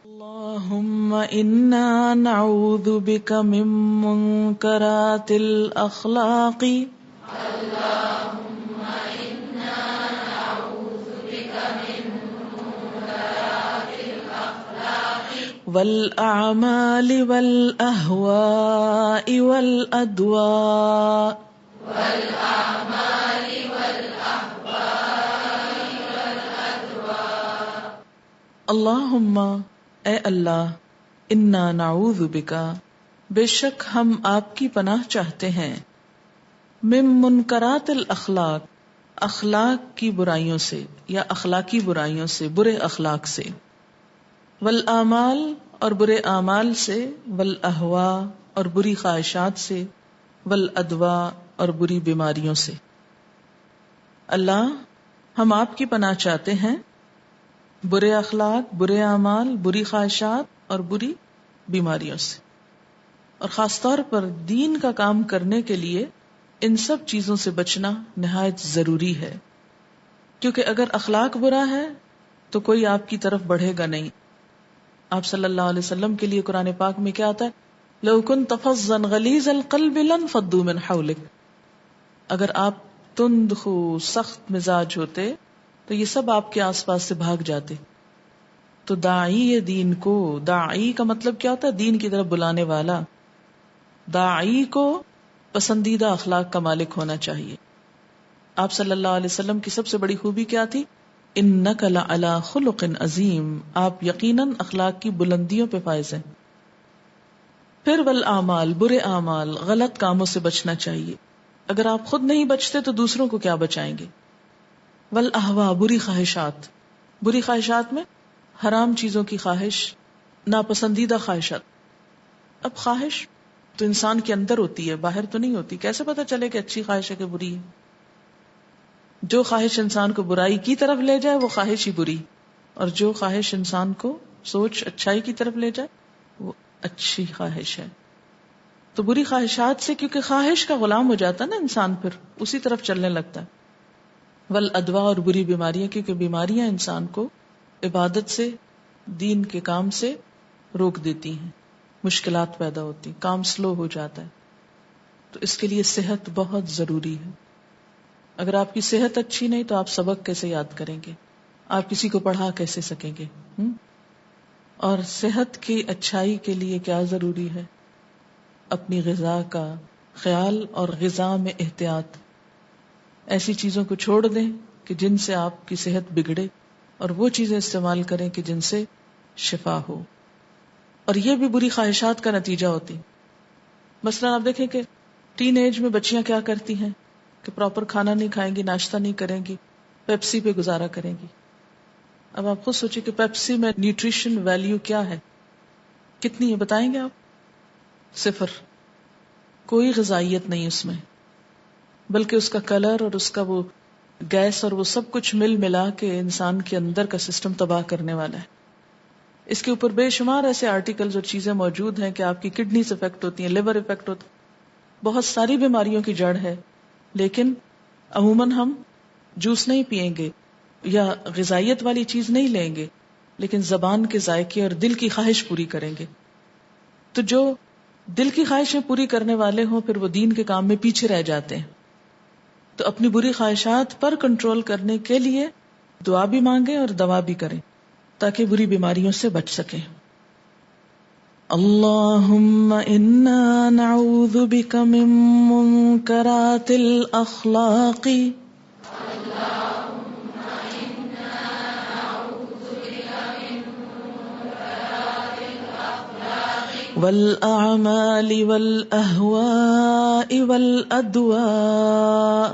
اللهم إنا نعوذ بك من منكرات الأخلاق اللهم إنا نعوذ بك من منكرات الأخلاق والأعمال والأهواء والأدواء والأعمال والأهواء والأدواء اللہم اے اللہ انا نعوذ بکا بے شک ہم آپ کی پناہ چاہتے ہیں من منکرات الاخلاق اخلاق کی برائیوں سے یا اخلاقی برائیوں سے، برے اخلاق سے، والاعمال اور برے اعمال سے، والاہواء اور بری خواہشات سے، والادواء اور بری بیماریوں سے۔ اللہ ہم آپ کی پناہ چاہتے ہیں برے اخلاق، برے اعمال، بری خواہشات اور بری بیماریوں سے، اور خاص طور پر دین کا کام کرنے کے لیے ان سب چیزوں سے بچنا نہایت ضروری ہے، کیونکہ اگر اخلاق برا ہے تو کوئی آپ کی طرف بڑھے گا نہیں۔ آپ صلی اللہ علیہ وسلم کے لیے قرآن پاک میں کیا آتا ہے؟ لو كنت فظا غلیظ القلب لانفضوا من حولک، اگر آپ تند خو سخت مزاج ہوتے تو یہ سب آپ کے آس پاس سے بھاگ جاتے۔ تو داعی دین کو، داعی کا مطلب کیا ہوتا ہے؟ دین کی طرف بلانے والا۔ داعی کو پسندیدہ اخلاق کا مالک ہونا چاہیے۔ آپ صلی اللہ علیہ وسلم کی سب سے بڑی خوبی کیا تھی؟ انک لعلی خلق عظیم، آپ یقیناً اخلاق کی بلندیوں پہ فائز ہیں۔ پھر والاعمال، برے اعمال، غلط کاموں سے بچنا چاہیے۔ اگر آپ خود نہیں بچتے تو دوسروں کو کیا بچائیں گے؟ والاہواء، بری خواہشات، بری خواہشات میں حرام چیزوں کی خواہش، ناپسندیدہ خواہشات۔ اب خواہش تو انسان کے اندر ہوتی ہے، باہر تو نہیں ہوتی۔ کیسے پتہ چلے کہ اچھی خواہش ہے کہ بری ہے؟ جو خواہش انسان کو برائی کی طرف لے جائے وہ خواہش ہی بری، اور جو خواہش انسان کو سوچ اچھائی کی طرف لے جائے وہ اچھی خواہش ہے۔ تو بری خواہشات سے، کیونکہ خواہش کا غلام ہو جاتا ہے نا انسان، پھر اسی طرف چلنے لگتا ہے۔ والادواء، اور بری بیماریاں، کیونکہ بیماریاں انسان کو عبادت سے، دین کے کام سے روک دیتی ہیں، مشکلات پیدا ہوتی، کام سلو ہو جاتا ہے۔ تو اس کے لیے صحت بہت ضروری ہے۔ اگر آپ کی صحت اچھی نہیں تو آپ سبق کیسے یاد کریں گے؟ آپ کسی کو پڑھا کیسے سکیں گے؟ اور صحت کی اچھائی کے لیے کیا ضروری ہے؟ اپنی غذا کا خیال اور غذا میں احتیاط۔ ایسی چیزوں کو چھوڑ دیں کہ جن سے آپ کی صحت بگڑے، اور وہ چیزیں استعمال کریں کہ جن سے شفا ہو۔ اور یہ بھی بری خواہشات کا نتیجہ ہوتی۔ مثلا آپ دیکھیں کہ ٹین ایج میں بچیاں کیا کرتی ہیں کہ پراپر کھانا نہیں کھائیں گی، ناشتہ نہیں کریں گی، پیپسی پہ گزارا کریں گی۔ اب آپ خود سوچیں کہ پیپسی میں نیوٹریشن ویلیو کیا ہے، کتنی ہے بتائیں گے آپ؟ 0، کوئی غذائیت نہیں اس میں، بلکہ اس کا کلر اور اس کا وہ گیس اور وہ سب کچھ مل ملا کے انسان کے اندر کا سسٹم تباہ کرنے والا ہے۔ اس کے اوپر بے شمار ایسے آرٹیکلز اور چیزیں موجود ہیں کہ آپ کی کڈنیز افیکٹ ہوتی ہیں، لیور افیکٹ ہوتا ہے، بہت ساری بیماریوں کی جڑ ہے۔ لیکن عموماً ہم جوس نہیں پیئیں گے یا غذائیت والی چیز نہیں لیں گے، لیکن زبان کے ذائقے اور دل کی خواہش پوری کریں گے۔ تو جو دل کی خواہشیں پوری کرنے والے ہوں پھر وہ دین کے کام میں پیچھے رہ جاتے ہیں۔ تو اپنی بری خواہشات پر کنٹرول کرنے کے لیے دعا بھی مانگیں اور دوا بھی کریں تاکہ بری بیماریوں سے بچ سکیں۔ اللہم انا نعوذ بک من منکرات الاخلاق والاعمال والاہواء والادواء